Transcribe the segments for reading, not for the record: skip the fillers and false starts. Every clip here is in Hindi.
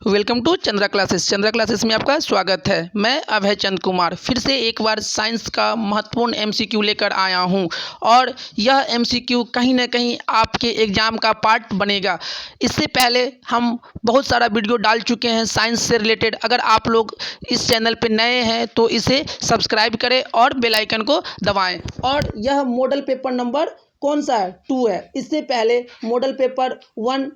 Welcome to Chandra classes. Chandra classes में आपका स्वागत है। मैं अभय चंद कुमार फिर से एक बार साइंस का महत्वपूर्ण एमसीक्यू लेकर आया हूं और यह एमसीक्यू कहीं ना कहीं आपके एग्ज़ाम का पार्ट बनेगा। इससे पहले हम बहुत सारा वीडियो डाल चुके हैं साइंस से रिलेटेड। अगर आप लोग इस चैनल पर नए हैं तो इसे सब्सक्राइब करें और बेल आइकन को दबाएँ। और यह मॉडल पेपर नंबर कौन सा है? 2 है। इससे पहले मॉडल पेपर 1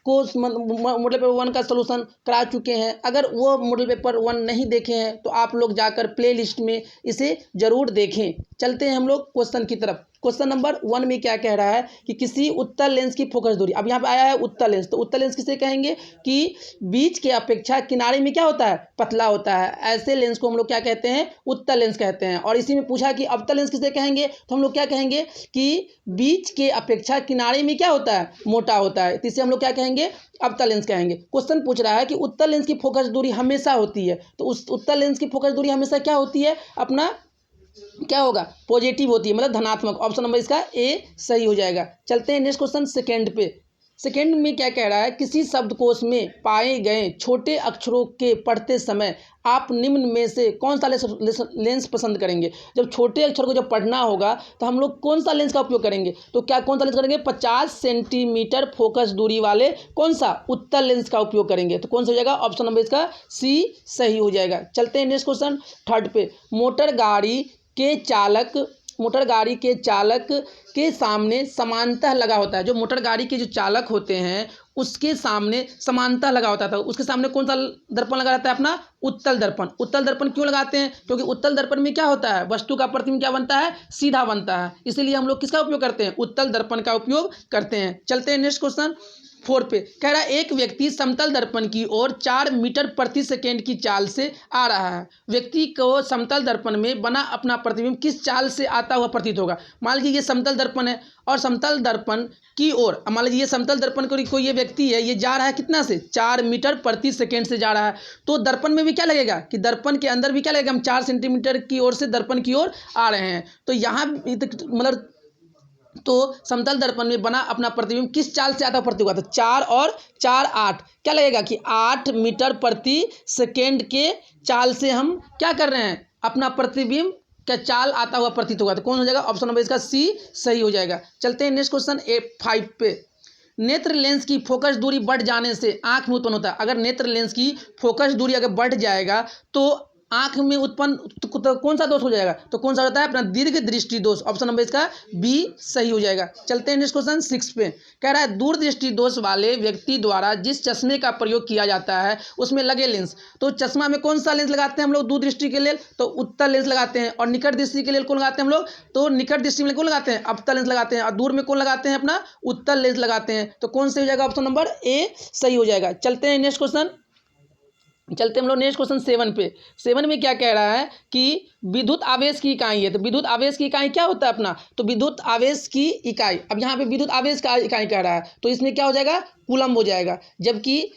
को मॉडल पेपर 1 का सलूशन करा चुके हैं। अगर वो मॉडल पेपर 1 नहीं देखे हैं तो आप लोग जाकर प्ले लिस्ट में इसे ज़रूर देखें। चलते हैं हम लोग क्वेश्चन की तरफ। क्वेश्चन नंबर 1 में क्या कह रहा है कि किसी उत्तल लेंस की फोकस दूरी, अब यहाँ पे आया है उत्तल लेंस, तो उत्तल लेंस किसे कहेंगे कि बीच के अपेक्षा किनारे में क्या होता है? पतला होता है। ऐसे लेंस को हम लोग क्या कहते हैं? उत्तल लेंस कहते हैं। और इसी में पूछा कि अवतल लेंस किसे कहेंगे, तो हम लोग क्या कहेंगे कि बीच के अपेक्षा किनारे में क्या होता है? मोटा होता है। तो इसे हम लोग क्या कहेंगे? अवतल लेंस कहेंगे। क्वेश्चन पूछ रहा है कि उत्तल लेंस की फोकस दूरी हमेशा होती है, तो उस उत्तल लेंस की फोकस दूरी हमेशा क्या होती है? अपना क्या होगा? पॉजिटिव होती है, मतलब धनात्मक। ऑप्शन नंबर इसका ए सही हो जाएगा। चलते हैं नेक्स्ट क्वेश्चन सेकंड पे। सेकंड में क्या कह रहा है? किसी शब्दकोश में पाए गए छोटे अक्षरों के पढ़ते समय आप निम्न में से कौन सा लेंस पसंद करेंगे? जब छोटे अक्षर को जब पढ़ना होगा तो हम लोग कौन सा लेंस का उपयोग करेंगे? तो क्या कौन सा लेंस करेंगे? 50 सेंटीमीटर फोकस दूरी वाले कौन सा? उत्तल लेंस का उपयोग करेंगे। तो कौन सा हो जाएगा? ऑप्शन नंबर इसका सी सही हो जाएगा। चलते हैं नेक्स्ट क्वेश्चन थर्ड पे। मोटर गाड़ी के चालक के सामने समानतः लगा होता है। जो मोटर गाड़ी के जो चालक होते हैं उसके सामने समानतः लगा होता था। उसके सामने कौन सा दर्पण लगा रहता है? अपना उत्तल दर्पण। उत्तल दर्पण क्यों लगाते हैं? क्योंकि उत्तल दर्पण में क्या होता है? वस्तु का प्रतिबिंब क्या बनता है? सीधा बनता है। इसीलिए हम लोग किसका उपयोग करते हैं? उत्तल दर्पण का उपयोग करते हैं। चलते हैं नेक्स्ट क्वेश्चन 4 पे। कह रहा है एक व्यक्ति समतल दर्पण की ओर 4 मीटर प्रति सेकेंड की चाल से आ रहा है। व्यक्ति को समतल दर्पण में बना अपना प्रतिबिंब किस चाल से आता हुआ प्रतीत होगा? मान लीजिए ये समतल दर्पण है और समतल दर्पण की ओर, मान लीजिए ये समतल दर्पण को कोई ये व्यक्ति है, ये जा रहा है कितना से? 4 मीटर प्रति सेकेंड से जा रहा है। तो दर्पण में भी क्या लगेगा कि दर्पण के अंदर भी क्या लगेगा? हम 4 सेंटीमीटर की ओर से दर्पण की ओर आ रहे हैं। तो यहाँ मतलब तो समतल दर्पण में बना अपना प्रतिबिंब किस चाल से आता प्रतीत हुआ? तो 4 और 4 8 क्या लगेगा कि 8 मीटर प्रति सेकेंड के चाल से हम क्या कर रहे हैं? अपना प्रतिबिंब क्या चाल आता हुआ प्रतीत होगा। तो कौन हो जाएगा? ऑप्शन नंबर इसका सी सही हो जाएगा। चलते हैं नेक्स्ट क्वेश्चन 5 पे। नेत्र लेंस की फोकस दूरी बढ़ जाने से आंख में उत्पन्न होता है। अगर नेत्र लेंस की फोकस दूरी अगर बढ़ जाएगा तो आंख में उत्पन्न तो कौन सा दोष हो जाएगा? तो कौन सा होता है? अपना दीर्घ दृष्टि दोष। ऑप्शन नंबर इसका बी सही हो जाएगा। चलते हैं नेक्स्ट क्वेश्चन 6 पे। कह रहा है दूरदृष्टि दोष वाले व्यक्ति द्वारा जिस चश्मे का प्रयोग किया जाता है उसमें लगे लेंस, तो चश्मा में कौन सा लेंस लगाते हैं हम लोग दूरदृष्टि के लिए? तो उत्तल लेंस लगाते हैं। और निकट दृष्टि के लिए कौन लगाते हैं हम लोग? तो निकट दृष्टि में कौन लगाते हैं? अवतल लेंस लगाते हैं। और दूर में कौन लगाते हैं? अपना उत्तल लेंस लगाते हैं। तो कौन सही हो जाएगा? ऑप्शन नंबर ए सही हो जाएगा। चलते हैं नेक्स्ट क्वेश्चन हम लोग नेक्स्ट क्वेश्चन 7 पे। 7 में क्या कह रहा है कि विद्युत आवेश की इकाई है। तो विद्युत आवेश की इकाई क्या होता है अपना? तो विद्युत आवेश की इकाई, अब यहाँ पे विद्युत आवेश का इकाई कह रहा है तो इसमें क्या हो जाएगा? कूलम हो जाएगा। जबकि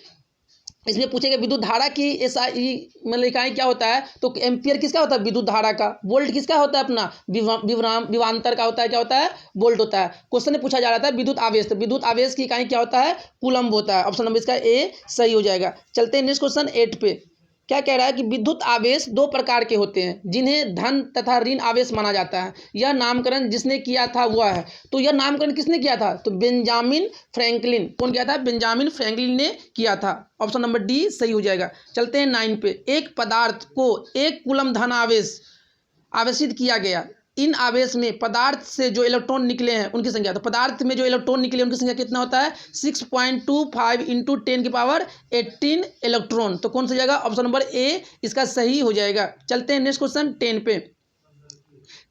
इसमें पूछेगा विद्युत धारा की एसआई मतलब इकाई क्या होता है? तो एम्पियर किसका होता है? विद्युत धारा का। वोल्ट किसका होता है? अपना विभवांतर का होता है। क्या होता है? वोल्ट होता है। क्वेश्चन में पूछा जा रहा था विद्युत आवेश, तो विद्युत आवेश की इकाई क्या होता है? कूलम्ब होता है। ऑप्शन नंबर इसका ए सही हो जाएगा। चलते हैं नेक्स्ट क्वेश्चन 8 पे। क्या कह रहा है कि विद्युत आवेश 2 प्रकार के होते हैं जिन्हें धन तथा ऋण आवेश माना जाता है। यह नामकरण जिसने किया था वह है। तो यह नामकरण किसने किया था? तो बेंजामिन फ्रैंकलिन। कौन किया था? बेंजामिन फ्रैंकलिन ने किया था। ऑप्शन नंबर डी सही हो जाएगा। चलते हैं 9 पे। एक पदार्थ को 1 कूलम धन आवेश आवेशित किया गया। इन आवेश में पदार्थ से जो इलेक्ट्रॉन निकले हैं उनकी संख्या, तो पदार्थ में जो इलेक्ट्रॉन निकले उनकी संख्या कितना होता है? 6.25 इंटू 10⁻18 इलेक्ट्रॉन। तो कौन सा जाएगा? ऑप्शन नंबर ए इसका सही हो जाएगा। चलते हैं नेक्स्ट क्वेश्चन 10 पे।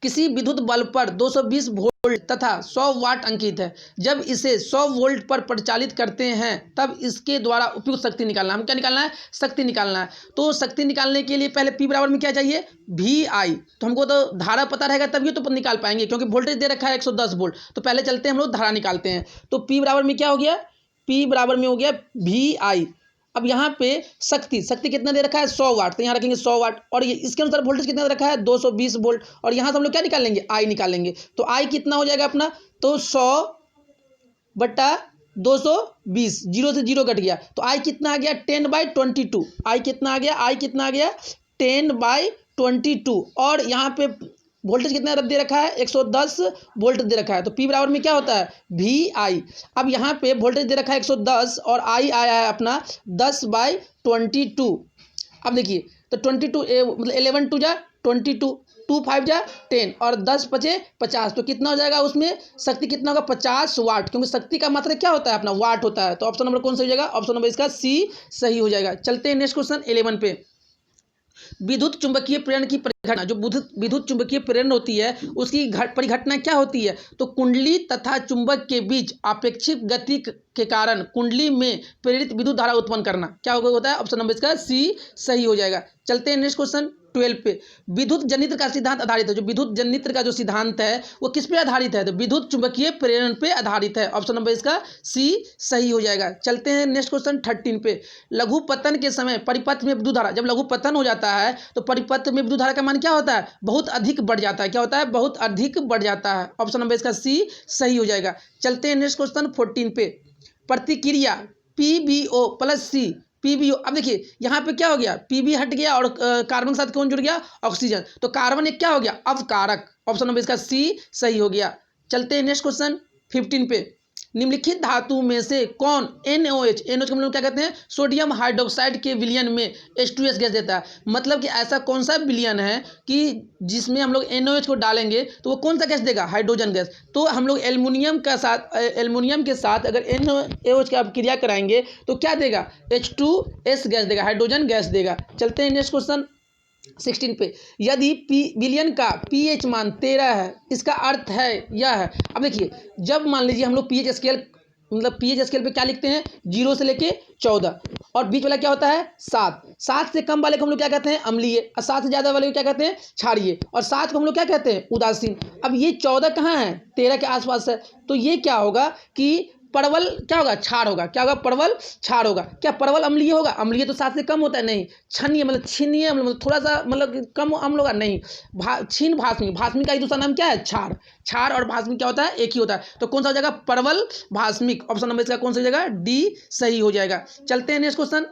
किसी विद्युत बल्ब पर 220 वोल्ट तथा 100 वाट अंकित है। जब इसे 100 वोल्ट पर परिचालित करते हैं तब इसके द्वारा उपयुक्त शक्ति निकालना। हम क्या निकालना है? शक्ति निकालना है। तो शक्ति निकालने के लिए पहले P बराबर में क्या चाहिए? VI। तो हमको तो धारा पता रहेगा तभी तो निकाल पाएंगे, क्योंकि वोल्टेज दे रखा है 110 वोल्ट। तो पहले चलते हैं हम लोग धारा निकालते हैं। तो P बराबर में क्या हो गया? P बराबर में हो गया VI। अब यहाँ पे शक्ति कितना दे रखा है? 100 वाट। तो यहाँ रखेंगे 100 वाट। और ये इसके अनुसार वोल्टेज कितना दे रखा है? 220 वोल्ट। और यहाँ से हम लोग क्या निकाल लेंगे? आई निकाल लेंगे। तो आई कितना हो जाएगा अपना? तो 100 बटा 220, जीरो से जीरो कट गया तो आई कितना आ गया 10/22। आई कितना आ गया, आई कितना आ गया 10/22। और यहाँ पे वोल्टेज कितना दे रखा है 110 वोल्ट दे रखा है, तो P बराबर में क्या होता है VI। अब यहाँ पे वोल्टेज दे रखा है 110 और I आया है अपना 10/22। अब देखिए तो 22 मतलब 11 2 जा 22, 2 5 जा 10 और 10 बचे 50, तो कितना हो जाएगा उसमें शक्ति कितना होगा 50 वाट, क्योंकि शक्ति का मात्रा क्या होता है अपना वाट होता है। तो ऑप्शन नंबर कौन सा हो जाएगा, ऑप्शन नंबर इसका C सही हो जाएगा। चलते हैं नेक्स्ट क्वेश्चन 11 पे। विद्युत चुंबकीय प्रेरण की परिघटना, जो विद्युत चुंबकीय प्रेरण होती है उसकी परिघटना क्या होती है, तो कुंडली तथा चुंबक के बीच अपेक्षित गति के कारण कुंडली में प्रेरित विद्युत धारा उत्पन्न करना। क्या होता है, ऑप्शन नंबर इसका C सही हो जाएगा। चलते हैं नेक्स्ट क्वेश्चन 12 पे। विद्युत जनित्र का सिद्धांत आधारित है, जो विद्युत जनित्र का जो सिद्धांत है वो किस पे आधारित है, तो विद्युत चुंबकीय प्रेरण पे आधारित है। ऑप्शन नंबर इसका C सही हो जाएगा। चलते हैं नेक्स्ट क्वेश्चन 13 पे। लघु पतन के समय परिपथ में विद्युत धारा, जब लघु पतन हो जाता है तो परिपथ में विद्युत धारा का मान क्या होता है, बहुत अधिक बढ़ जाता है। क्या होता है, बहुत अधिक बढ़ जाता है। ऑप्शन नंबर इसका C सही हो जाएगा। चलते हैं नेक्स्ट क्वेश्चन 14 पे। प्रतिक्रिया PbO + C PbO। अब देखिए यहाँ पे क्या हो गया, Pb हट गया और कार्बन के साथ कौन जुड़ गया, ऑक्सीजन, तो कार्बन एक क्या हो गया अवकारक। ऑप्शन नंबर इसका C सही हो गया। चलते हैं नेक्स्ट क्वेश्चन 15 पे। निम्नलिखित धातु में से कौन NOH को हम लोग क्या कहते हैं, सोडियम हाइड्रोक्साइड के विलयन में H2S गैस देता है। मतलब कि ऐसा कौन सा विलयन है कि जिसमें हम लोग NOH को डालेंगे तो वो कौन सा गैस देगा, हाइड्रोजन गैस। तो हम लोग एल्युमिनियम के साथ अगर NOH की आप क्रिया कराएंगे तो क्या देगा, H2S गैस देगा, हाइड्रोजन गैस देगा। चलते हैं नेक्स्ट क्वेश्चन 16 पे। यदि विलयन का pH मान 13 है, इसका अर्थ है यह है। अब देखिए जब मान लीजिए हम लोग pH स्केल मतलब pH स्केल पे क्या लिखते हैं, 0 से लेके 14 और बीच वाला क्या होता है 7। 7 से कम वाले को हम लोग क्या कहते हैं अम्लीय, और 7 से ज़्यादा वाले को क्या कहते हैं क्षारीय, और 7 को हम लोग क्या कहते हैं उदासीन। अब ये 14 कहाँ है, 13 के आसपास है, तो ये क्या होगा कि परवल क्या होगा, क्षार होगा। क्या होगा, परवल क्षार होगा। क्या परवल अम्लीय होगा, अम्लीय तो 7 से कम होता है, नहीं। क्षणीय मतलब छीनीय मतलब थोड़ा सा मतलब कम अम्ल होगा, नहीं। क्षीण भास्मी, भास्मी का ही दूसरा नाम क्या है क्षार। क्षार और भास्मिक क्या होता है, एक ही होता है। तो कौन सा हो जाएगा, परवल भास्मिक। ऑप्शन नंबर इसका कौन सा हो जाएगा, D सही हो जाएगा। चलते हैं नेक्स्ट क्वेश्चन।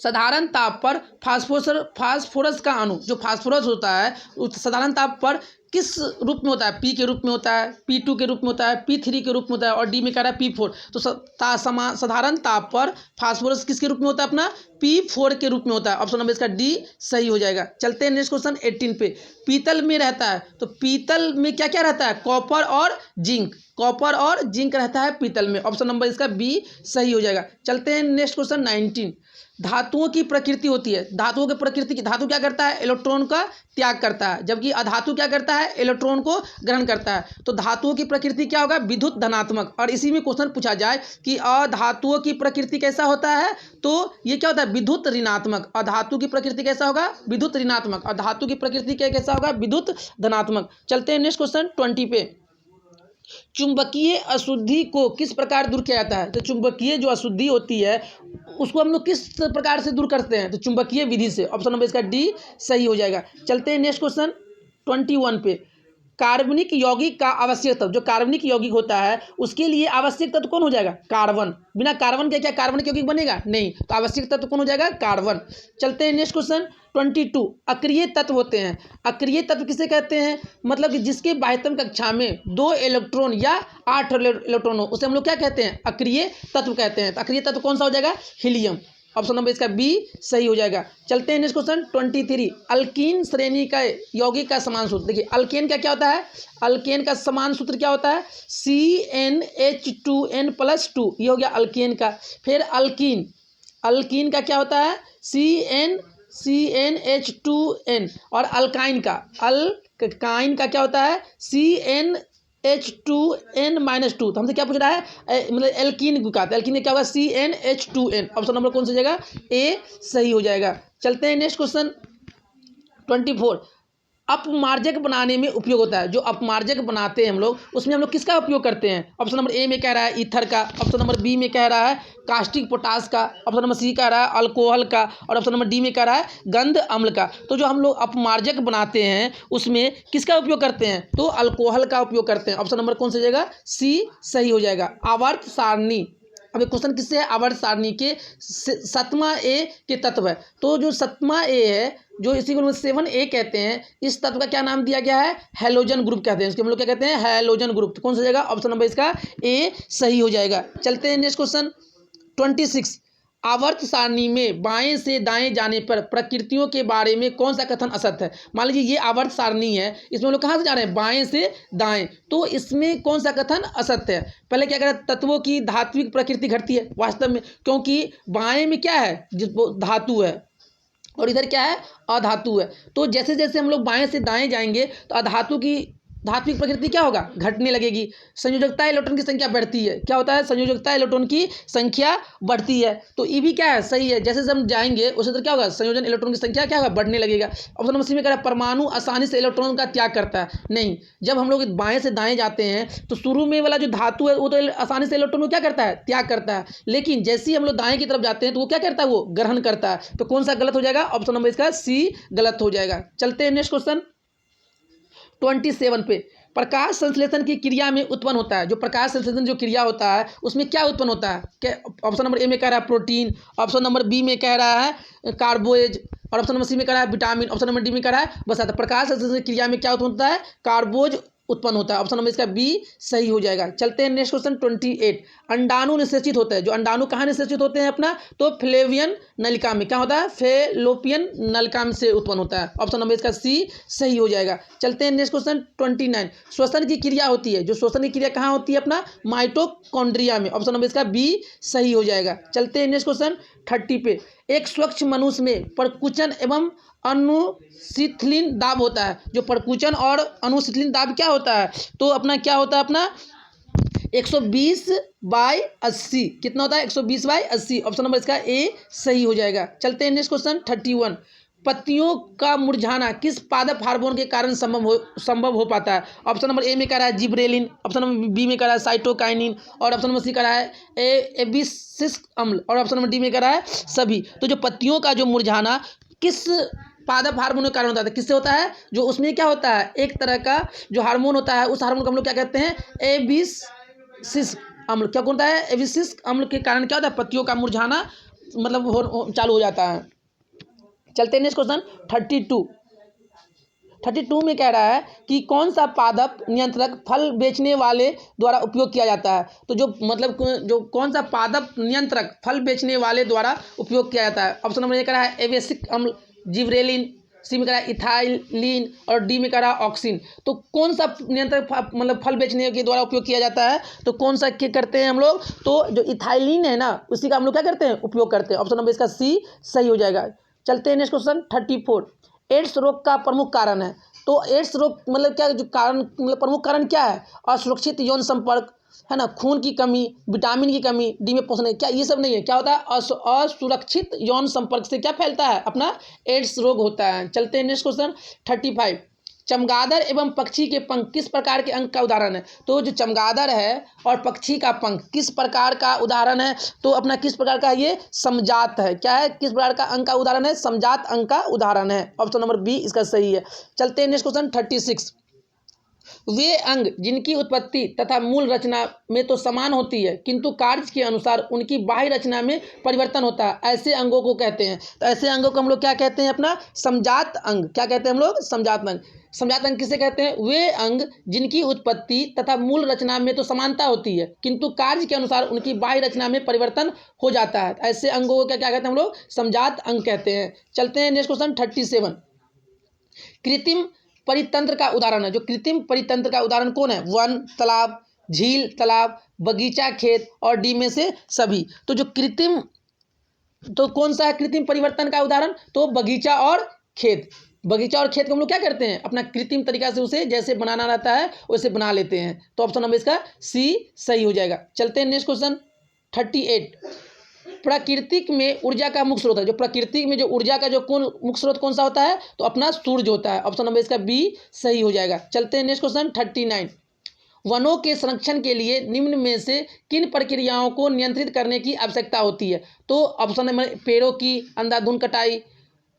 साधारण ताप पर फास्फोरस का अणु, जो फास्फोरस होता है साधारण ताप पर किस रूप में होता है, P के रूप में होता है, P2 के रूप में होता है, P3 के रूप में होता है, और D में कह रहा है P4। तो साधारण ताप पर फास्फोरस किसके रूप में होता है, अपना P4 के रूप में होता है। ऑप्शन नंबर इसका D सही हो जाएगा। चलते हैं नेक्स्ट क्वेश्चन 18 पे। पीतल में रहता है, तो पीतल में क्या क्या रहता है, कॉपर और जिंक। कॉपर और जिंक रहता है पीतल में। ऑप्शन नंबर इसका B सही हो जाएगा। चलते हैं नेक्स्ट क्वेश्चन 19। धातुओं की प्रकृति होती है, धातुओं की प्रकृति की, धातु क्या करता है, इलेक्ट्रॉन का त्याग करता है, जबकि अधातु क्या करता है, इलेक्ट्रॉन को ग्रहण करता है। तो धातुओं की प्रकृति क्या होगा, विद्युत धनात्मक। और इसी में क्वेश्चन पूछा जाए कि अधातुओं की प्रकृति कैसा होता है, तो ये क्या होता है, विद्युत ऋणात्मक। अधातु की प्रकृति कैसा होगा, विद्युत ऋणात्मक। और धातु की प्रकृति कैसा होगा, विद्युत धनात्मक। चलते हैं नेक्स्ट क्वेश्चन 20 पे। चुंबकीय अशुद्धि को किस प्रकार दूर किया जाता है, तो चुंबकीय जो अशुद्धि होती है उसको हम लोग किस प्रकार से दूर करते हैं, तो चुंबकीय विधि से। ऑप्शन नंबर इसका D सही हो जाएगा। चलते हैं नेक्स्ट क्वेश्चन 21 पे। कार्बनिक यौगिक का आवश्यक तत्व, जो कार्बनिक यौगिक होता है उसके लिए आवश्यक तत्व कौन हो जाएगा, कार्बन। बिना कार्बन के क्या कार्बनिक यौगिक बनेगा, नहीं। तो आवश्यक तत्व कौन हो जाएगा, कार्बन। चलते हैं नेक्स्ट क्वेश्चन 22। अक्रिय तत्व होते हैं, अक्रिय तत्व किसे कहते हैं, मतलब कि जिसके बाह्यतम कक्षा में 2 इलेक्ट्रॉन या 8 इलेक्ट्रॉन हो, उसे हम लोग क्या कहते हैं, अक्रिय तत्व कहते हैं। तो अक्रिय तत्व कौन सा हो जाएगा, हीलियम। ऑप्शन नंबर इसका B सही हो जाएगा। चलते हैं नेक्स्ट क्वेश्चन 23। अल्कीन श्रेणी का यौगिक का समान सूत्र। देखिए अल्केन का क्या होता है, अल्केन का समान सूत्र क्या होता है, CnH2n+2, ये हो गया अल्केन का। फिर अल्कीन, अल्कीन का क्या होता है, CnH2n। और अल्काइन का क्या होता है, CnH2n-2। तो हमसे क्या पूछ रहा है, मतलब एल्कीन का, एल्कीन क्या होगा, CnH2n। ऑप्शन नंबर कौन सा हो जाएगा, A सही हो जाएगा। चलते हैं नेक्स्ट क्वेश्चन 24। अपमार्जक बनाने में उपयोग होता है। जो अपमार्जक बनाते हैं हम लोग, उसमें हम लोग किसका उपयोग करते हैं? ऑप्शन नंबर ए में कह रहा है ईथर का, ऑप्शन नंबर बी में कह रहा है कास्टिक पोटास का, ऑप्शन नंबर सी कह रहा है अल्कोहल का, और ऑप्शन नंबर डी में कह रहा है गंध अम्ल का। तो जो हम लोग अपमार्जक बनाते हैं उसमें किसका उपयोग करते हैं? तो अल्कोहल का उपयोग करते हैं। ऑप्शन नंबर कौन सा हो जाएगा? सी सही हो जाएगा। आवर्त सारणी, अब एक क्वेश्चन किससे है? आवर्त सारणी के सतमा ए के तत्व है। तो जो सतमा ए है, जो इसी को 7A कहते हैं, इस तत्व का क्या नाम दिया गया है? हैलोजन ग्रुप कहते हैं। इसको हम लोग क्या कहते हैं? Halogen group. तो कौन सा हो जाएगा? ऑप्शन नंबर इसका ए सही हो जाएगा। चलते हैं नेक्स्ट क्वेश्चन 26। आवर्त सारणी में बाएं से दाएं जाने पर प्रकृतियों के बारे में कौन सा कथन असत्य है? मान लीजिए ये आवर्त सारणी है, इसमें हम लोग कहाँ से जा रहे हैं? बाएं से दाएं। तो इसमें कौन सा कथन असत्य है? पहले क्या कह रहा है? तत्वों की धात्विक प्रकृति घटती है वास्तव में, क्योंकि बाएं में क्या है? जिस धातु है और इधर क्या है? अधातु है। तो जैसे जैसे हम लोग बाएं से दाएं जाएंगे तो अधातु की धात्विक प्रकृति क्या होगा? घटने लगेगी। संयोजकता इलेक्ट्रॉन की संख्या बढ़ती है। क्या होता है? संयोजकता इलेक्ट्रॉन की संख्या बढ़ती है। तो ये भी क्या है? सही है। जैसे जैसे हम जाएंगे उसी तरह क्या होगा? संयोजन इलेक्ट्रॉन की संख्या क्या होगा? बढ़ने लगेगा। ऑप्शन नंबर सी में कह रहा है परमाणु आसानी से इलेक्ट्रॉन का त्याग करता है। नहीं, जब हम लोग बाएं से दाएं जाते हैं तो शुरू में वाला जो धातु है वो तो आसानी से इलेक्ट्रॉन को क्या करता है? त्याग करता है। लेकिन जैसे ही हम लोग दाएं की तरफ जाते हैं तो वो क्या करता है? वो ग्रहण करता है। तो कौन सा गलत हो जाएगा? ऑप्शन नंबर इसका सी गलत हो जाएगा। चलते हैं नेक्स्ट क्वेश्चन 27 पे। प्रकाश संश्लेषण की क्रिया में उत्पन्न होता है, जो प्रकाश संश्लेषण जो क्रिया होता है उसमें क्या उत्पन्न होता है? ऑप्शन नंबर ए में कह रहा है प्रोटीन, ऑप्शन नंबर बी में कह रहा है कार्बोज, और ऑप्शन नंबर सी में कह रहा है विटामिन, ऑप्शन नंबर डी में कह रहा है बस। प्रकाश संश्लेषण क्रिया में क्या उत्पन्न होता है? कार्बोज उत्पन्न होता है। ऑप्शन नंबर इसका बी सही हो जाएगा। चलते हैं नेक्स्ट क्वेश्चन 28। अंडाणु निषेचित होता है। जो अंडाणु कहाँ निषेचित होते हैं अपना? तो फ्लेवियन नलिका में। क्या होता है? फेलोपियन नलिका में से उत्पन्न होता है। ऑप्शन नंबर इसका सी सही हो जाएगा। चलते हैं नेक्स्ट क्वेश्चन 29। श्वसन की क्रिया होती है। जो श्वसन की क्रिया कहाँ होती है अपना? माइटोकॉन्ड्रिया में। ऑप्शन नंबर इसका बी सही हो जाएगा। चलते हैं नेक्स्ट क्वेश्चन 30 पे। एक स्वच्छ मनुष्य में परकुचन एवं अनुशीतलिन दाब होता है। जो परकुचन और अनुशीतलिन दाब क्या होता है? तो अपना क्या होता है अपना? 120/80। कितना होता है? 120/80। ऑप्शन नंबर इसका ए सही हो जाएगा। चलते हैं नेक्स्ट क्वेश्चन 31। पत्तियों का मुरझाना किस पादप हार्मोन के कारण संभव हो पाता है? ऑप्शन नंबर ए में कह रहा है जिब्रेलिन, ऑप्शन नंबर बी में कह रहा है साइटोकाइनिन, और ऑप्शन नंबर सी कह रहा है एबिसिक अम्ल, और ऑप्शन नंबर डी में कह रहा है सभी। तो जो पत्तियों का जो मुरझाना किस पादप हार्मोन के कारण होता है? किससे होता है? जो उसमें क्या होता है? एक तरह का जो हार्मोन होता है, उस हार्मोन को हम लोग क्या कहते हैं? एबिसिक अम्ल। क्या होता है? एबिसिक अम्ल के कारण क्या होता है? पत्तियों का मुरझाना मतलब चालू हो जाता है। चलते हैं नेक्स्ट क्वेश्चन 32 में कह रहा है कि कौन सा पादप नियंत्रक फल बेचने वाले द्वारा उपयोग किया जाता है? तो जो मतलब जो कौन सा पादप नियंत्रक फल बेचने वाले द्वारा उपयोग किया जाता है? ऑप्शन नंबर ए कह रहा है एबिसिक अम्ल, जिब्रेलिन, सी में कह रहा है इथाइलिन, और डी में कह रहा है ऑक्सिन। तो कौन सा नियंत्रक मतलब फल बेचने के द्वारा उपयोग किया जाता है? तो कौन सा क्या करते हैं हम लोग? तो जो इथाइलिन है ना, उसी का हम लोग क्या करते हैं? उपयोग करते हैं। ऑप्शन नंबर इसका सी सही हो जाएगा। चलते हैं नेक्स्ट क्वेश्चन 34। एड्स रोग का प्रमुख कारण है। तो एड्स रोग मतलब क्या? जो कारण मतलब प्रमुख कारण क्या है? असुरक्षित यौन संपर्क है ना, खून की कमी, विटामिन की कमी, डी में पोषण, क्या ये सब नहीं है? क्या होता है? असुरक्षित यौन संपर्क से क्या फैलता है? अपना एड्स रोग होता है। चलते हैं नेक्स्ट क्वेश्चन 35। चमगादड़ एवं पक्षी के पंख किस प्रकार के अंग का उदाहरण है? तो जो चमगादड़ है और पक्षी का पंख किस प्रकार का उदाहरण है? तो अपना किस प्रकार का? ये समजात है। क्या है? किस प्रकार का अंग का उदाहरण है? समजात अंग का उदाहरण है। ऑप्शन नंबर बी इसका सही है। चलते हैं नेक्स्ट क्वेश्चन 36। वे अंग जिनकी उत्पत्ति तथा मूल रचना में तो समान होती है किंतु कार्य के अनुसार उनकी बाह्य रचना में परिवर्तन होता है, ऐसे अंगों को कहते हैं। तो ऐसे अंगों को हम लोग क्या कहते हैं? अपना समजात अंग। क्या कहते हैं हम लोग? समजात अंग। समजात अंग किसे कहते हैं? वे अंग जिनकी उत्पत्ति तथा मूल रचना में तो समानता होती है किंतु कार्य के अनुसार उनकी बाह्य रचना में परिवर्तन हो जाता है, ऐसे अंगों को क्या क्या कहते हैं हम लोग? समजात अंग कहते हैं। चलते हैं नेक्स्ट क्वेश्चन 37। कृत्रिम परितंत्र का उदाहरण है। जो कृत्रिम परितंत्र का उदाहरण कौन है? वन, तालाब, झील, तालाब, बगीचा, खेत, और डी में से सभी। तो जो कृत्रिम, तो कौन सा है कृत्रिम परिवर्तन का उदाहरण? तो बगीचा और खेत। बगीचा और खेत को हम लोग क्या करते हैं? अपना कृत्रिम तरीका से उसे जैसे बनाना रहता है वैसे बना लेते हैं। तो ऑप्शन नंबर इसका सी सही हो जाएगा। चलते हैं नेक्स्ट क्वेश्चन 38। प्राकृतिक में ऊर्जा का मुख्य स्रोत है, जो प्रकृति में जो ऊर्जा का जो कौन मुख्य स्रोत कौन सा होता है, तो अपना सूर्य होता है। ऑप्शन नंबर इसका बी सही हो जाएगा। चलते हैं नेक्स्ट क्वेश्चन 39। वनों के संरक्षण के लिए निम्न में से किन प्रक्रियाओं को नियंत्रित करने की आवश्यकता होती है? तो ऑप्शन नंबर पेड़ों की अंधाधुंध कटाई,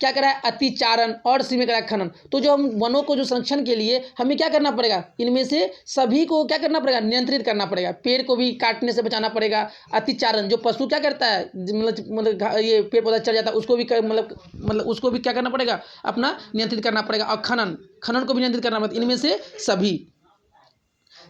क्या करा है अतिचारण, और सी में करा खनन। तो जो हम वनों को जो संरक्षण के लिए हमें क्या करना पड़ेगा, इनमें से सभी को क्या करना पड़ेगा, नियंत्रित करना पड़ेगा। पेड़ को भी काटने से बचाना पड़ेगा। अतिचारण, जो पशु क्या करता है, मतलब ये पेड़ पौधा चढ़ जाता है, उसको भी मतलब उसको भी क्या करना पड़ेगा, अपना नियंत्रित करना पड़ेगा। और खनन को भी नियंत्रित करना पड़ेगा। इनमें से सभी।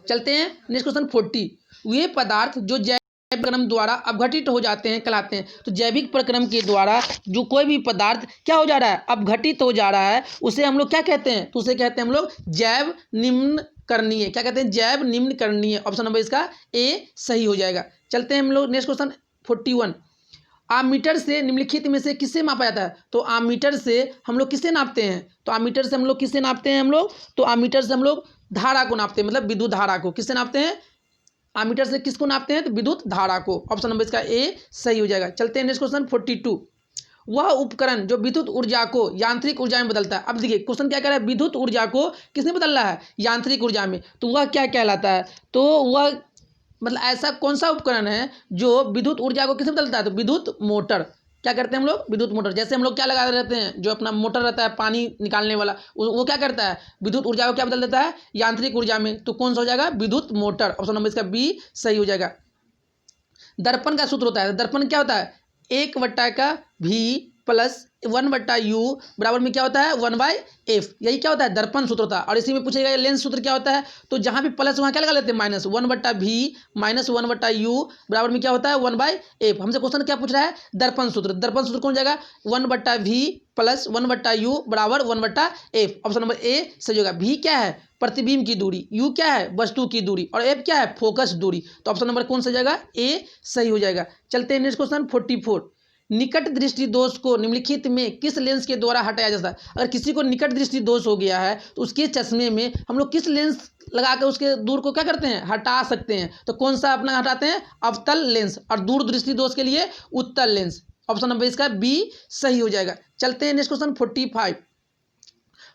चलते हैं नेक्स्ट क्वेश्चन 40। वे पदार्थ जो जैविक प्रक्रम द्वारा अपघटित हो जाते हैं कहलाते हैं। तो जैविक प्रक्रम के द्वारा जो कोई भी पदार्थ क्या हो जा रहा है, अपघटित हो जा रहा है, उसे हम लोग क्या कहते हैं, तो उसे कहते हैं हम लोग जैव निम्नकरणीय। क्या कहते हैं, जैव निम्नकरणीय। ऑप्शन नंबर इसका ए सही हो जाएगा। चलते हैं हम लोग नेक्स्ट क्वेश्चन 41। आमीटर से निम्नलिखित में से किससे मापा जाता है? तो आमीटर से हम लोग किससे नापते हैं? तो आमीटर से हम लोग किससे नापते हैं हम लोग? तो आमीटर से हम लोग धारा को नापते हैं, मतलब विद्युत धारा को। किससे नापते हैं? आमीटर से किसको नापते हैं? तो विद्युत धारा को। ऑप्शन नंबर इसका ए सही हो जाएगा। चलते हैं नेक्स्ट क्वेश्चन 42। वह उपकरण जो विद्युत ऊर्जा को यांत्रिक ऊर्जा में बदलता है। अब देखिए क्वेश्चन क्या कह रहा है, विद्युत ऊर्जा को किसने बदल रहा है, यांत्रिक ऊर्जा में। तो वह क्या कहलाता है? तो वह मतलब ऐसा कौन सा उपकरण है जो विद्युत ऊर्जा को किसमें बदलता है? तो विद्युत मोटर। क्या करते हैं हम लोग? विद्युत मोटर। जैसे हम लोग क्या लगा रहते हैं, जो अपना मोटर रहता है पानी निकालने वाला, वो क्या करता है, विद्युत ऊर्जा को क्या बदल देता है, यांत्रिक ऊर्जा में। तो कौन सा हो जाएगा? विद्युत मोटर। ऑप्शन नंबर इसका बी सही हो जाएगा। दर्पण का सूत्र होता है, दर्पण क्या होता है, 1/v प्लस 1/u बराबर में क्या होता है, 1/f। यही क्या होता है, दर्पण सूत्र होता है। और इसी में पूछेगा लेंस सूत्र क्या होता है, तो जहाँ भी प्लस वहाँ क्या लगा लेते हैं, माइनस। 1/v माइनस 1/u बराबर में क्या होता है, 1/f। हमसे क्वेश्चन क्या पूछ रहा है, दर्पण सूत्र। दर्पण सूत्र कौन जाएगा, 1/v प्लस 1/u बराबर 1/f। ऑप्शन नंबर ए सही होगा। v क्या है, प्रतिबिंब की दूरी, u क्या है, वस्तु की दूरी, और f क्या है, फोकस दूरी। तो ऑप्शन नंबर कौन सा जाएगा, ए सही हो जाएगा। चलते हैं नेक्स्ट क्वेश्चन 44। निकट दृष्टि दोष को निम्नलिखित में किस लेंस के द्वारा हटाया जाता है? अगर किसी को निकट दृष्टि दोष हो गया है तो उसके चश्मे में हम लोग किस लेंस लगा कर उसके दूर को क्या करते हैं, हटा सकते हैं। तो कौन सा अपना हटाते हैं, अवतल लेंस। और दूर दृष्टि दोष के लिए उत्तल लेंस। ऑप्शन नंबर इसका बी सही हो जाएगा। चलते हैं नेक्स्ट क्वेश्चन 45।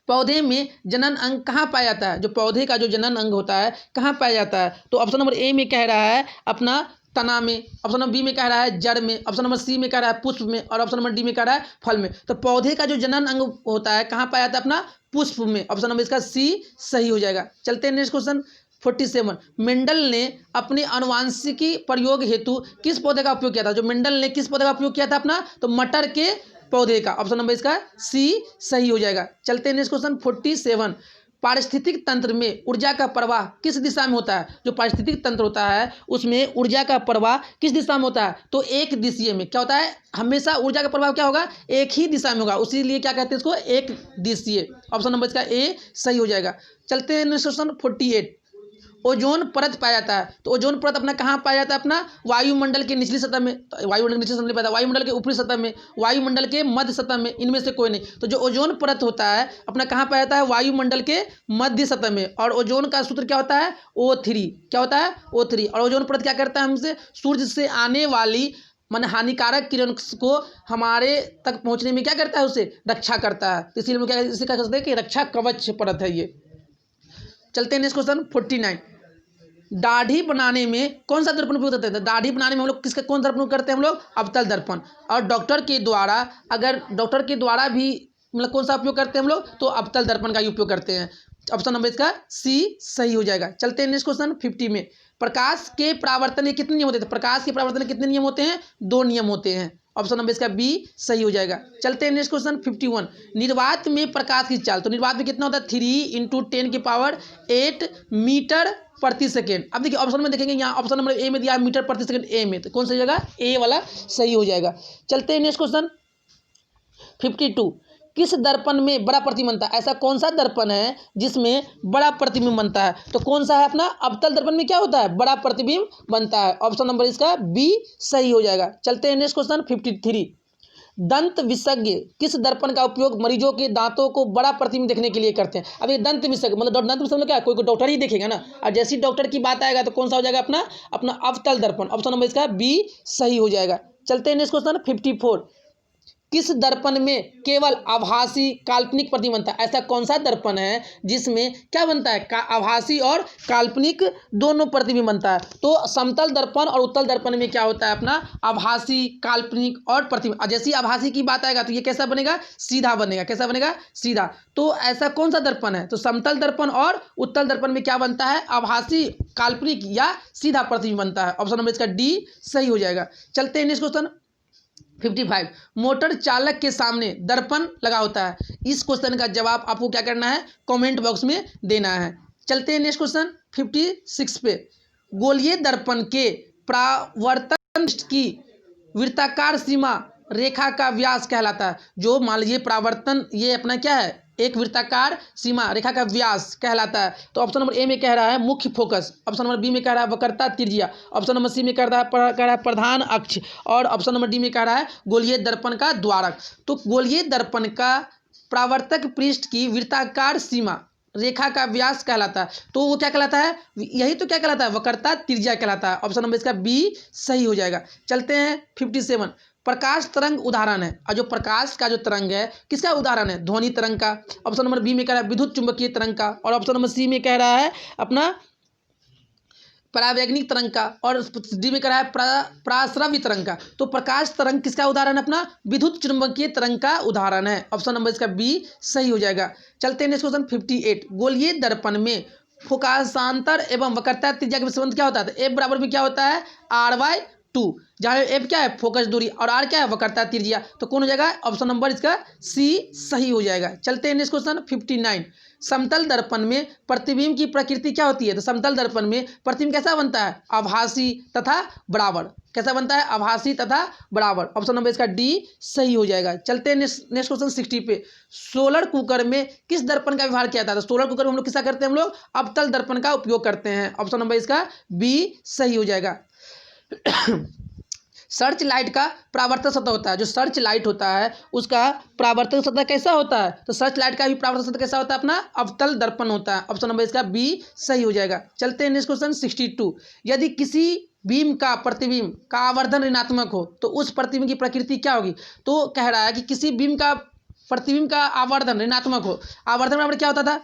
पौधे में जनन अंग कहाँ पाया जाता है? जो पौधे का जो जनन अंग होता है कहाँ पाया जाता है? तो ऑप्शन नंबर ए में कह रहा है अपना तना में। ऑप्शन नंबर बी में कह रहा है जड़ में। ऑप्शन नंबर सी में कह रहा है पुष्प में। और ऑप्शन नंबर डी में कह रहा है फल में। तो पौधे का जो जनन अंग होता है कहाँ पाया जाता है, अपना पुष्प में। ऑप्शन नंबर इसका सी सही हो जाएगा। चलते हैं नेक्स्ट क्वेश्चन 47। मेंडल ने अपने अनुवांशिकी प्रयोग हेतु किस पौधे का उपयोग किया था? जो मेंडल ने किस पौधे का उपयोग किया था अपना, तो मटर के पौधे का। ऑप्शन नंबर इसका सी सही हो जाएगा। चलते हैं नेक्स्ट क्वेश्चन 47। पारिस्थितिक तंत्र में ऊर्जा का प्रवाह किस दिशा में होता है? जो पारिस्थितिक तंत्र होता है उसमें ऊर्जा का प्रवाह किस दिशा में होता है? तो एक दिशीय में। क्या होता है, हमेशा ऊर्जा का प्रवाह क्या होगा, एक ही दिशा में होगा, उसीलिए क्या कहते हैं इसको, एक दिशीय। ऑप्शन नंबर इसका ए सही हो जाएगा। चलते हैं नेक्स्ट क्वेश्चन 48। ओजोन परत पाया जाता है। तो ओजोन परत अपना कहाँ पाया जाता है, अपना वायुमंडल के निचली सतह में। वायुमंडल निचली सतह में पाया, वायुमंडल के ऊपरी सतह में, वायुमंडल के मध्य सतह में, इनमें से कोई नहीं। तो जो ओजोन परत होता है अपना कहाँ पाया जाता है, वायुमंडल के मध्य सतह में। और ओजोन का सूत्र क्या होता है, O3। क्या होता है, O3। और ओजोन परत क्या करता है, हमसे सूर्य से आने वाली माने हानिकारक किरण को हमारे तक पहुँचने में क्या करता है, उसे रक्षा करता है। तो इसीलिए हम क्या इसे क्या कहते हैं कि रक्षा कवच परत है ये। चलते हैं नेक्स्ट क्वेश्चन 49। दाढ़ी बनाने में कौन सा दर्पण उपयोग करते हैं? दाढ़ी बनाने में हम लोग किसका कौन दर्पण उपयोग करते हैं, हम लोग अवतल दर्पण। और डॉक्टर के द्वारा, अगर डॉक्टर के द्वारा भी मतलब कौन सा उपयोग करते हैं हम लोग, तो अवतल दर्पण का ही उपयोग करते हैं। ऑप्शन नंबर इसका सी सही हो जाएगा। चलते हैं नेक्स्ट क्वेश्चन 50 में। प्रकाश के परावर्तन के कितने नियम होते हैं? प्रकाश के परावर्तन के कितने नियम होते हैं? 2 नियम होते हैं। ऑप्शन नंबर इसका बी सही हो जाएगा। चलते हैं नेक्स्ट क्वेश्चन 51। निर्वात में प्रकाश की चाल, तो निर्वात में कितना होता है, 3 × 10⁸ मीटर प्रति सेकेंड। अब देखिए ऑप्शन में देखेंगे, यहाँ ऑप्शन नंबर ए में दिया मीटर प्रति सेकेंड, ए में, तो कौन सा जगह, ए वाला सही हो जाएगा। चलते हैं नेक्स्ट क्वेश्चन 52। किस दर्पण में बड़ा प्रतिबिंब बनता है? ऐसा कौन सा दर्पण है जिसमें बड़ा प्रतिबिंब बनता है? तो कौन सा है, अपना अवतल दर्पण में क्या होता है, बड़ा प्रतिबिंब बनता है। ऑप्शन नंबर इसका बी सही हो जाएगा। चलते हैं नेक्स्ट क्वेश्चन 53। दंत विशेषज्ञ किस दर्पण का उपयोग मरीजों के दांतों को बड़ा प्रतिबिंब देखने के लिए करते हैं? अब ये दंत विशेषज्ञ मतलब दंत विशेषज्ञ क्या, कोई डॉक्टर ही देखेगा ना। और जैसे डॉक्टर की बात आएगा तो कौन सा हो जाएगा, अपना अवतल दर्पण। ऑप्शन नंबर इसका बी सही हो जाएगा। चलते हैं नेक्स्ट क्वेश्चन 54। किस दर्पण में केवल आभासी काल्पनिक प्रतिबिंब बनता है? ऐसा कौन सा दर्पण है जिसमें क्या बनता है, आभासी और काल्पनिक दोनों प्रतिबिंब बनता है? तो समतल दर्पण और उत्तल दर्पण में क्या होता है अपना, आभासी काल्पनिक और प्रतिबिंब। जैसे ही आभासी की बात आएगा तो ये कैसा बनेगा, सीधा बनेगा। कैसा बनेगा, सीधा। तो ऐसा कौन सा दर्पण है? तो समतल दर्पण और उत्तल दर्पण में क्या बनता है, आभासी काल्पनिक या सीधा प्रतिबिंब बनता है। ऑप्शन नंबर इसका डी सही हो जाएगा। चलते हैं नेक्स्ट क्वेश्चन 55। मोटर चालक के सामने दर्पण लगा होता है। इस क्वेश्चन का जवाब आपको क्या करना है, कमेंट बॉक्स में देना है। चलते हैं नेक्स्ट क्वेश्चन 56 पे। गोलीय दर्पण के परावर्तन की वृत्ताकार सीमा रेखा का व्यास कहलाता है। जो मान लीजिए परावर्तन, ये अपना क्या है, एक वृत्ताकार सीमा रेखा का व्यास कहलाता है। तो ऑप्शन नंबर ए में कह रहा है मुख्य फोकस, ऑप्शन नंबर बी में कह रहा है वक्रता त्रिज्या, ऑप्शन नंबर सी में कह रहा है प्रधान अक्ष, और ऑप्शन नंबर डी में कह रहा है गोलीय दर्पण का द्वारक। तो गोलीय दर्पण का परावर्तक पृष्ठ की वृत्ताकार सीमा रेखा का व्यास कहलाता है। तो वो क्या कहलाता है, यही तो क्या कहलाता है, वक्रता त्रिज्या कहलाता है। ऑप्शन नंबर इसका बी सही हो जाएगा। चलते हैं 57। प्रकाश तरंग उदाहरण है, और जो प्रकाश का जो तरंग है किसका उदाहरण है, ध्वनि तरंग का। ऑप्शन नंबर बी में कह रहा है विद्युत चुंबकीय तरंग का, और ऑप्शन नंबर सी में कह रहा है अपना परावैज्ञानिक तरंग का, और डी में कह रहा है प्राश्रव्य तरंग का। तो प्रकाश तरंग किसका उदाहरण है, अपना विद्युत चुंबकीय तरंग का उदाहरण है। ऑप्शन नंबर इसका बी सही हो जाएगा। चलते हैं नेक्स्ट क्वेश्चन 58। गोलीय दर्पण में फोकासांतर एवं वक्रता त्रिज्या के संबंध क्या होता है? एफ बराबर में क्या होता है, R/2, जहाँ एफ क्या है, फोकस दूरी, और आर क्या है, वक्रता त्रिज्या। तो कौन हो जाएगा, ऑप्शन नंबर इसका सी सही हो जाएगा। चलते हैं नेक्स्ट क्वेश्चन 59। समतल दर्पण में प्रतिबिंब की प्रकृति क्या होती है? तो समतल दर्पण में प्रतिबिंब कैसा बनता है, आभासी तथा बराबर। कैसा बनता है, आभासी तथा बराबर। ऑप्शन नंबर इसका डी सही हो जाएगा। चलते हैं नेक्स्ट क्वेश्चन 60 पे। सोलर कुकर में किस दर्पण का व्यवहार किया जाता है? तो सोलर कुकर में हम लोग किसका करते हैं, हम लोग अवतल दर्पण का उपयोग करते हैं। ऑप्शन नंबर इसका बी सही हो जाएगा। सर्च लाइट का परावर्तक सतह होता है, जो सर्च लाइट होता है उसका परावर्तक सतह कैसा होता है? तो सर्च लाइट का भी परावर्तक सतह कैसा होता है, अपना अवतल दर्पण होता है। ऑप्शन नंबर इसका बी सही हो जाएगा। चलते हैं नेक्स्ट क्वेश्चन 62। यदि किसी बीम का प्रतिबिंब का आवर्धन ऋणात्मक हो तो उस प्रतिबिंब की प्रकृति क्या होगी? तो कह रहा है कि किसी बीम का प्रतिबिंब का आवर्धन ऋणात्मक हो, आवर्धन बराबर क्या होता था,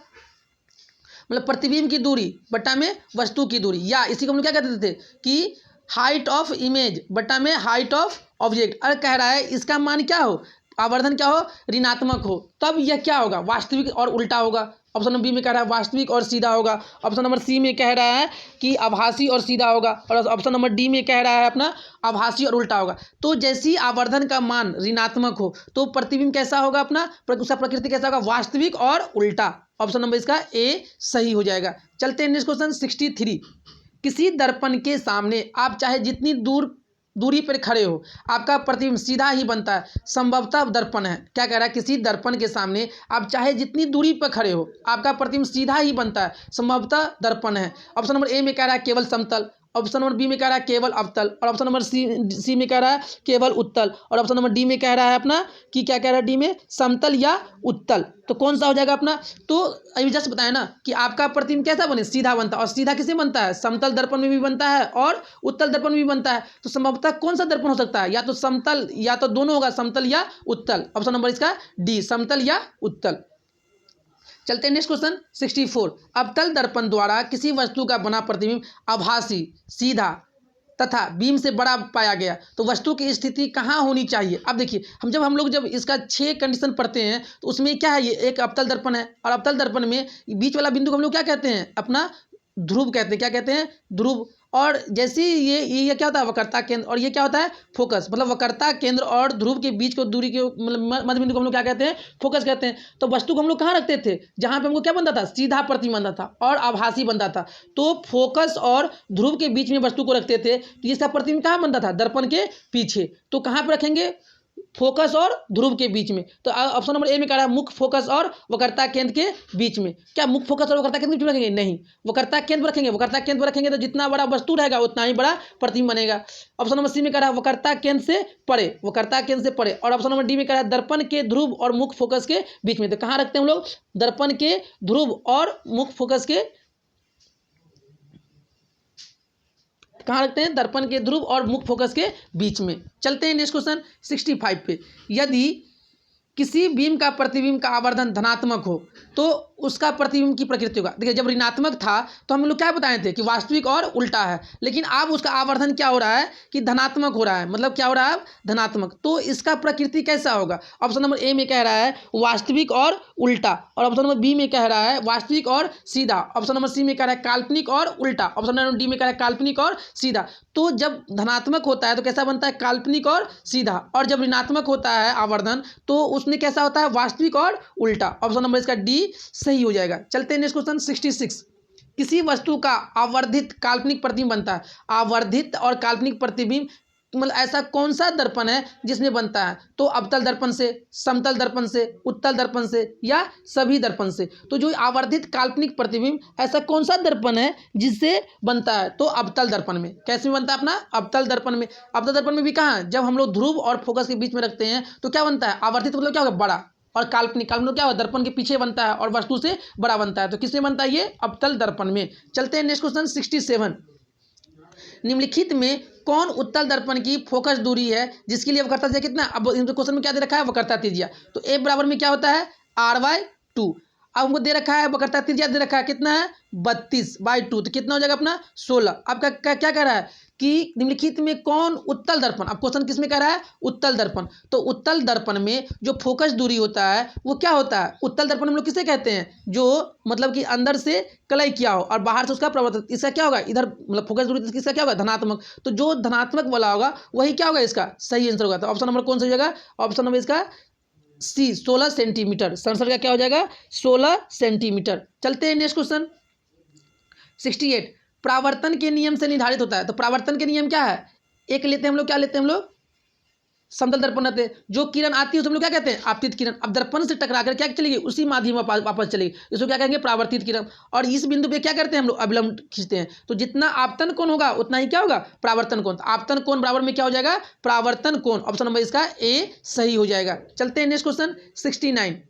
मतलब प्रतिबिंब की दूरी बट्टा में वस्तु की दूरी, या इसी को हम लोग क्या कहते थे कि हाइट ऑफ इमेज बट्टा में हाइट ऑफ ऑब्जेक्ट। अगर कह रहा है इसका मान क्या हो, आवर्धन क्या हो, ऋणात्मक हो, तब यह क्या होगा, वास्तविक और उल्टा होगा। ऑप्शन नंबर बी में कह रहा है वास्तविक और सीधा होगा। ऑप्शन नंबर सी में कह रहा है कि आभासी और सीधा होगा, और ऑप्शन नंबर डी में कह रहा है अपना आभासी और उल्टा होगा। तो जैसी आवर्धन का मान ऋणात्मक हो तो प्रतिबिंब कैसा होगा, अपना उसका प्रकृति कैसा होगा, वास्तविक और उल्टा। ऑप्शन नंबर इसका ए सही हो जाएगा। चलते हैं नेक्स्ट क्वेश्चन 63। किसी दर्पण के सामने आप चाहे जितनी दूरी पर खड़े हो आपका प्रतिबिंब सीधा ही बनता है, संभवतः दर्पण है। क्या कह रहा है, किसी दर्पण के सामने आप चाहे जितनी दूरी पर खड़े हो आपका प्रतिबिंब सीधा ही बनता है, संभवतः दर्पण है। ऑप्शन नंबर ए में कह रहा है केवल समतल, ऑप्शन नंबर बी में कह रहा है केवल अवतल, और ऑप्शन नंबर सी में कह रहा है केवल उत्तल, और ऑप्शन नंबर डी में कह रहा है अपना कि क्या कह रहा है, डी में समतल या उत्तल। तो कौन सा हो जाएगा अपना, तो अभी जस्ट बताया ना कि आपका प्रतिबिंब कैसा बने, सीधा बनता है। और सीधा किसे बनता है, समतल दर्पण में भी बनता है और उत्तल दर्पण में भी बनता है। तो संभवतः कौन सा दर्पण हो सकता है, या तो समतल, या तो दोनों होगा, समतल या उत्तल। ऑप्शन नंबर इसका डी, समतल या उत्तल। चलते हैं नेक्स्ट क्वेश्चन 64। अवतल दर्पण द्वारा किसी वस्तु का बना प्रतिबिंब आभासी, सीधा तथा बीम से बड़ा पाया गया तो वस्तु की स्थिति कहाँ होनी चाहिए? अब देखिए हम लोग जब इसका 6 कंडीशन पढ़ते हैं तो उसमें क्या है, ये एक अवतल दर्पण है, और अवतल दर्पण में बीच वाला बिंदु को हम लोग क्या कहते हैं, अपना ध्रुव कहते हैं। क्या कहते हैं, ध्रुव। और जैसे ये क्या होता है, वक्रता केंद्र, और ये क्या होता है, फोकस। मतलब वक्रता केंद्र और ध्रुव के बीच को दूरी के मतलब मध्य बिंदु को हम लोग क्या कहते हैं, फोकस कहते हैं। तो वस्तु को हम लोग कहाँ रखते थे, जहाँ पे हमको क्या बनता था, सीधा प्रतिबिंब बनता था और आभासी बनता था। तो फोकस और ध्रुव के बीच में वस्तु को रखते थे, तो इसका प्रतिबिंब कहाँ बनता था, दर्पण के पीछे। तो कहाँ पर रखेंगे, फोकस और ध्रुव के बीच में। तो ऑप्शन नंबर ए में कह रहा है मुख्य फोकस और वक्रता केंद्र के बीच में। क्या मुख्य फोकस और वक्रता केंद्र के बीच में रखेंगे, नहीं, वक्रता केंद्र रखेंगे। वक्रता केंद्र रखेंगे तो जितना बड़ा वस्तु रहेगा उतना ही बड़ा प्रतिबिंब बनेगा। ऑप्शन नंबर सी में कह रहा है वक्रता केंद्र से परे, वक्रता केंद्र से परे। और ऑप्शन नंबर डी में कह रहा है दर्पण के ध्रुव और मुख्य फोकस के बीच में। तो कहाँ रखते हैं हम लोग, दर्पण के ध्रुव और मुख्य फोकस के कहाँ रखते हैं? दर्पण के ध्रुव और मुख्य फोकस के बीच में। चलते हैं नेक्स्ट क्वेश्चन 65 पे। यदि किसी बीम का प्रतिबिंब का आवर्धन धनात्मक हो तो उसका प्रतिबिंब की प्रकृति होगा। देखिए, जब ऋणात्मक था तो हम लोग क्या बताए थे कि वास्तविक और उल्टा है, लेकिन अब उसका आवर्धन क्या हो रहा है कि धनात्मक हो रहा है। मतलब क्या हो रहा है? धनात्मक। तो इसका प्रकृति कैसा होगा? ऑप्शन नंबर ए में कह रहा है वास्तविक और उल्टा, और ऑप्शन नंबर बी में कह रहा है वास्तविक और सीधा, ऑप्शन नंबर सी में कह रहा है काल्पनिक और उल्टा, ऑप्शन नंबर डी में कह रहा है काल्पनिक और सीधा। तो जब धनात्मक होता है तो कैसा बनता है? काल्पनिक और सीधा, और जब ऋणात्मक होता है आवर्धन तो उसमें कैसा होता है? वास्तविक और उल्टा। ऑप्शन नंबर इसका डी सही हो जाएगा। चलते हैं नेक्स्ट क्वेश्चन 66। किसी वस्तु का आवर्धित काल्पनिक प्रतिबिंब बनता है। आवर्धित और काल्पनिक प्रतिबिंब मतलब ऐसा कौन सा दर्पण है जिसमें बनता है? तो अवतल दर्पण से, समतल दर्पण से, उत्तल दर्पण से, या सभी दर्पण से। तो जो आवर्धित काल्पनिक प्रतिबिंब ऐसा कौन सा दर्पण है जिससे बनता है? तो अवतल दर्पण में। कैसे बनता है? अपना अवतल दर्पण में। अवतल दर्पण में भी कहाँ? जब हम लोग ध्रुव और फोकस के बीच में रखते हैं तो क्या बनता है? आवर्धित मतलब क्या होगा? बड़ा, और काल्पनिक, काल्पनिक क्या होगा? दर्पण के पीछे बनता है और वस्तु से बड़ा बनता है। तो किसमें बनता है? ये अवतल दर्पण में। चलते हैं नेक्स्ट क्वेश्चन 67। निम्नलिखित में कौन उत्तल दर्पण की फोकस दूरी है जिसके लिए वक्रता त्रिज्या कितना? अब क्वेश्चन में क्या दे रखा है? वक्रता त्रिज्या। तो ए बराबर में क्या होता है? r/2। अब हमको दे रखा है वक्रता त्रिज्या दे रखा है कितना है? 32/2। तो कितना हो जाएगा अपना? 16। अब क्या कह रहा है कि निम्नलिखित में कौन उत्तल दर्पण, अब क्वेश्चन किस में कह रहा है? उत्तल दर्पण। तो उत्तल दर्पण में जो फोकस दूरी होता है वो क्या होता है? उत्तल दर्पण हम लोग किसे कहते हैं? जो मतलब कि अंदर से कलई किया हो और बाहर से उसका प्रवर्तन, इसका क्या होगा? इधर मतलब फोकस दूरी इसका क्या होगा? धनात्मक। तो जो धनात्मक वाला होगा वही क्या होगा? इसका सही आंसर होगा। तो ऑप्शन नंबर कौन सा हो जाएगा? ऑप्शन नंबर इसका सी 16 सेंटीमीटर। आंसर का क्या हो जाएगा? 16 सेंटीमीटर। चलते हैं नेक्स्ट क्वेश्चन 68। प्रावर्तन के नियम से निर्धारित होता है। तो प्रावर्तन के नियम क्या है? एक लेते हैं हम लोग, क्या लेते हैं हम लोग? समतल दर्पण रहते हैं। जो किरण आती है उसे हम लोग क्या कहते हैं? आपतित किरण। अब दर्पण से टकराकर क्या चलेगी? उसी माध्यम में वापस चलेगी, इसको क्या कहेंगे? प्रावर्तित किरण। और इस बिंदु पे क्या करते हैं हम लोग? अभिलंब खींचते हैं। तो जितना आपतन कोण होगा उतना ही क्या होगा? प्रावर्तन कोण। आपतन कोण बराबर में क्या हो जाएगा? प्रावर्तन कोण। ऑप्शन नंबर इसका ए सही हो जाएगा। चलते हैं नेक्स्ट क्वेश्चन 69।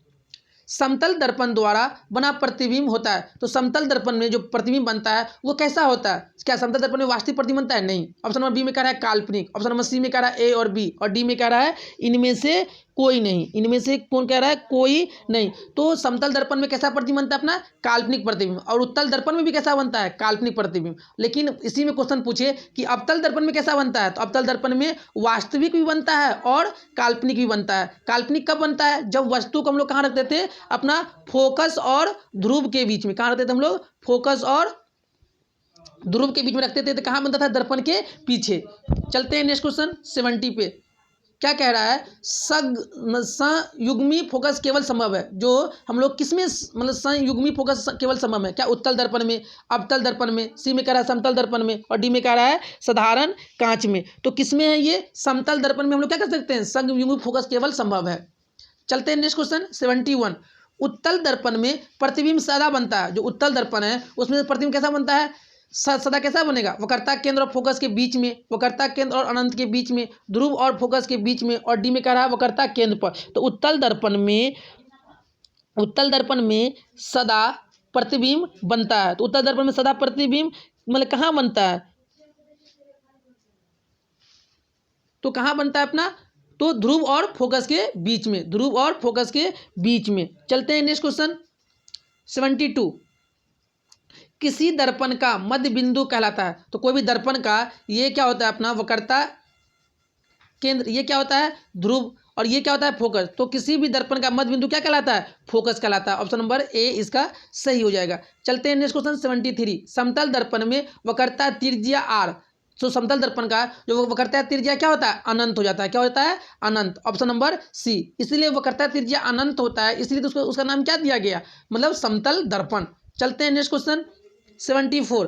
समतल दर्पण द्वारा बना प्रतिबिंब होता है। तो समतल दर्पण में जो प्रतिबिंब बनता है वो कैसा होता है? क्या समतल दर्पण में वास्तविक प्रतिबिंब बनता है? नहीं। ऑप्शन नंबर बी में कह रहा है काल्पनिक, ऑप्शन नंबर सी में कह रहा है ए और बी, और डी में कह रहा है इनमें से कोई नहीं। इनमें से कौन कह रहा है? कोई नहीं। तो समतल दर्पण में कैसा प्रतिबिंब बनता है? अपना काल्पनिक प्रतिबिंब। और उत्तल दर्पण में भी कैसा बनता है? काल्पनिक प्रतिबिंब। लेकिन इसी में क्वेश्चन पूछे कि अवतल दर्पण में कैसा बनता है? तो अवतल दर्पण में वास्तविक भी बनता है और काल्पनिक भी बनता है। काल्पनिक कब बनता है? जब वस्तु को हम लोग कहाँ रखते थे? अपना फोकस और ध्रुव के बीच में। कहाँ रखते थे हम लोग? फोकस और ध्रुव के बीच में रखते थे। तो कहाँ बनता था? दर्पण के पीछे। चलते हैं नेक्स्ट क्वेश्चन 70 पे। क्या कह रहा है? संयुग्मी फोकस केवल संभव है। जो हम लोग किसमें मतलब संयुग्मी फोकस केवल संभव है? क्या उत्तल दर्पण में, अवतल दर्पण में, सी में कह रहा है समतल दर्पण में, और डी में कह रहा है साधारण कांच में। तो किसमें है ये? समतल दर्पण में हम लोग क्या कर सकते हैं? संयुग्मी फोकस केवल संभव है। चलते हैं नेक्स्ट क्वेश्चन 71। उत्तल दर्पण में प्रतिबिंब सदा बनता है। जो उत्तल दर्पण है उसमें प्रतिबिंब कैसा बनता है? सदा कैसा बनेगा? वक्रता केंद्र और फोकस के बीच में, वक्रता केंद्र और अनंत के बीच में, ध्रुव और फोकस के बीच में, और डी में कह रहा है वक्रता केंद्र पर। तो उत्तल दर्पण में सदा प्रतिबिंब बनता है। तो उत्तल दर्पण में सदा प्रतिबिंब मतलब कहाँ बनता है? तो कहाँ बनता है अपना? तो ध्रुव और फोकस के बीच में, ध्रुव और फोकस के बीच में। चलते हैं नेक्स्ट क्वेश्चन 72। किसी दर्पण का मध्य बिंदु कहलाता है। तो कोई भी दर्पण का ये क्या होता है? अपना वक्रता केंद्र, ये क्या होता है? ध्रुव, और ये क्या होता है? फोकस। तो किसी भी दर्पण का मध्य बिंदु क्या कहलाता है? फोकस कहलाता है। ऑप्शन नंबर ए इसका सही हो जाएगा। चलते हैं नेक्स्ट क्वेश्चन 73। समतल दर्पण में वक्रता त्रिज्या आर। तो समतल दर्पण का जो वक्रता त्रिज्या क्या होता है? अनंत हो जाता है। क्या होता है? अनंत। Option number C. इसलिए वक्रता त्रिज्या अनंत होता है, इसलिए तो उसका नाम क्या दिया गया? मतलब समतल दर्पण। चलते हैं नेक्स्ट क्वेश्चन 74।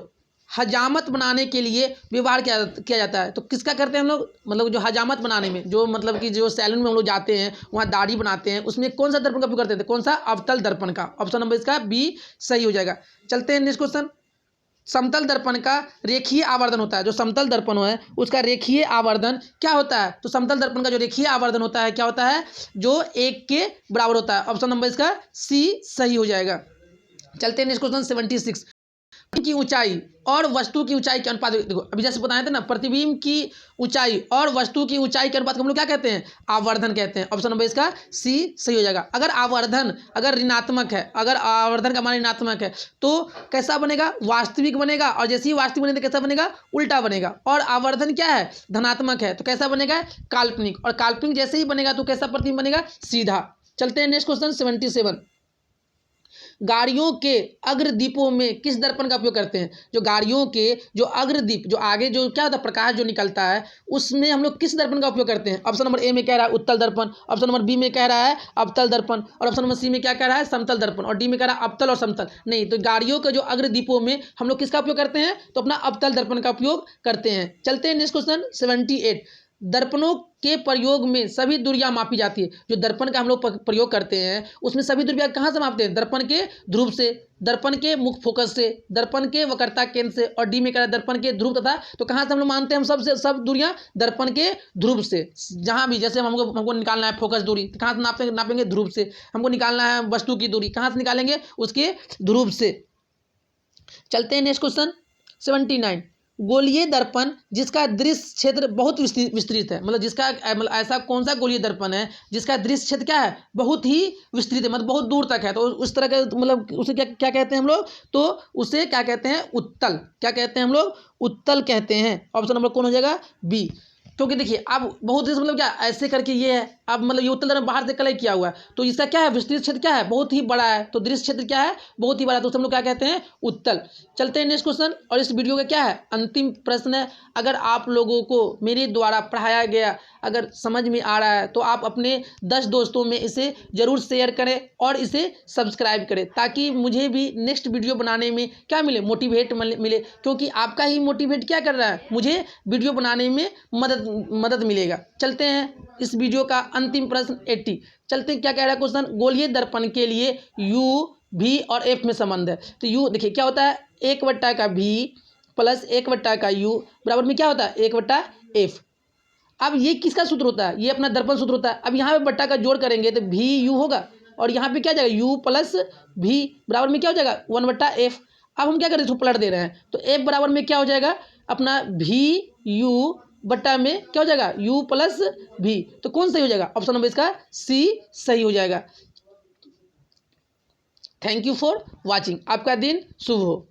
हजामत बनाने के लिए व्यवहार किया जाता है। तो किसका करते हैं हम लोग? मतलब जो हजामत बनाने में, जो मतलब कि जो सैलून में हम लोग जाते हैं वहाँ दाढ़ी बनाते हैं, उसमें कौन सा दर्पण का उपयोग करते थे? कौन सा? अवतल दर्पण का। ऑप्शन नंबर इसका बी सही हो जाएगा। चलते हैं नेक्स्ट क्वेश्चन। समतल दर्पण का रेखीय आवर्धन होता है। जो समतल दर्पण है उसका रेखीय आवर्धन क्या होता है? तो समतल दर्पण का जो रेखीय आवर्धन होता है क्या होता है? जो 1 के बराबर होता है। ऑप्शन नंबर इसका सी सही हो जाएगा। चलते हैं नेक्स्ट क्वेश्चन 76। की ऊंचाई और वस्तु की ऊंचाई के अनुपात, देखो अभी जैसे बताए थे ना, प्रतिबिंब की ऊंचाई और वस्तु की ऊंचाई के अनुपात को हम लोग क्या कहते हैं? आवर्धन कहते हैं। ऑप्शन नंबर इसका सी सही हो जाएगा। अगर आवर्धन अगर ऋणात्मक है, अगर आवर्धन का मान ऋणात्मक है तो कैसा बनेगा? वास्तविक बनेगा। और जैसे ही वास्तविक बनेगा कैसा बनेगा? उल्टा बनेगा। और आवर्धन क्या है? धनात्मक है तो कैसा बनेगा? काल्पनिक। और काल्पनिक जैसे ही बनेगा तो कैसा प्रतिबिंब बनेगा? सीधा। चलते हैं नेक्स्ट क्वेश्चन 77। गाड़ियों के अग्रदीपों में किस दर्पण का उपयोग करते हैं? जो गाड़ियों के जो अग्रदीप, जो आगे जो क्या होता है, प्रकाश जो निकलता है, उसमें हम लोग किस दर्पण का उपयोग करते हैं? ऑप्शन नंबर ए में कह रहा है उत्तल दर्पण, ऑप्शन नंबर बी में कह रहा है अवतल दर्पण, और ऑप्शन नंबर सी में क्या कह रहा है? समतल दर्पण, और डी में कह रहा है अवतल और समतल। नहीं, तो गाड़ियों के जो अग्रदीपों में हम लोग किसका उपयोग करते हैं? तो अपना अवतल दर्पण का उपयोग करते हैं। चलते हैं नेक्स्ट क्वेश्चन 78। दर्पणों के प्रयोग में सभी दूरियां मापी जाती है। जो दर्पण का हम लोग प्रयोग करते हैं उसमें सभी दूरियां कहाँ से मापते हैं? दर्पण के ध्रुव से, दर्पण के मुख्य फोकस से, दर्पण के वक्रता केंद्र से, और डी में कह रहा है दर्पण के ध्रुव तथा। तो कहाँ से हम लोग मानते हैं? हम सब दूरियां दर्पण के ध्रुव से। जहां भी जैसे हमको निकालना है फोकस दूरी, कहाँ से नापेंगे? ध्रुव से। हमको निकालना है वस्तु की दूरी, कहाँ से निकालेंगे? उसके ध्रुव से। चलते हैं नेक्स्ट क्वेश्चन 79। गोलीय दर्पण जिसका दृश्य क्षेत्र बहुत विस्तृत है, मतलब जिसका मतलब ऐसा कौन सा गोलीय दर्पण है जिसका दृश्य क्षेत्र क्या है? बहुत ही विस्तृत है, मतलब बहुत दूर तक है। तो उस तरह के मतलब उसे क्या क्या कहते हैं हम लोग? तो उसे क्या कहते हैं? उत्तल। क्या कहते हैं हम लोग? उत्तल कहते हैं। ऑप्शन नंबर कौन हो जाएगा? बी। क्योंकि देखिए अब बहुत देश मतलब क्या ऐसे करके ये है, अब मतलब ये उत्तल दर्पण बाहर से कलर किया हुआ है तो इसका क्या है? विस्तृत क्षेत्र क्या है? बहुत ही बड़ा है। तो दृश्य क्षेत्र क्या है? बहुत ही बड़ा। तो उसे हम लोग क्या कहते हैं? उत्तल। चलते हैं नेक्स्ट क्वेश्चन, और इस वीडियो का क्या है? अंतिम प्रश्न है। अगर आप लोगों को मेरे द्वारा पढ़ाया गया अगर समझ में आ रहा है तो आप अपने 10 दोस्तों में इसे ज़रूर शेयर करें और इसे सब्सक्राइब करें, ताकि मुझे भी नेक्स्ट वीडियो बनाने में क्या मिले? मोटिवेट मिले। क्योंकि आपका ही मोटिवेट क्या कर रहा है? मुझे वीडियो बनाने में मदद मिलेगा। चलते हैं इस वीडियो का अंतिम प्रश्न 80। चलते हैं क्या कह रहा है क्वेश्चन? गोलीय दर्पण के लिए यू भी और एफ में संबंध है। तो यू देखिए क्या होता है? 1 का भी प्लस 1 का यू बराबर में क्या होता है? 1/f। अब ये किसका सूत्र होता है? ये अपना दर्पण सूत्र होता है। अब यहाँ पे बट्टा का जोड़ करेंगे तो भी यू होगा, और यहाँ पे क्या जाएगा? यू प्लस भी बराबर में क्या हो जाएगा? 1/f। अब हम क्या कर रहे हैं? पलट दे रहे हैं तो f बराबर में क्या हो जाएगा? अपना भी यू बट्टा में क्या हो जाएगा? u प्लस भी। तो कौन सही हो जाएगा? ऑप्शन नंबर इसका सी सही हो जाएगा। Thank you for watching. आपका दिन शुभ हो।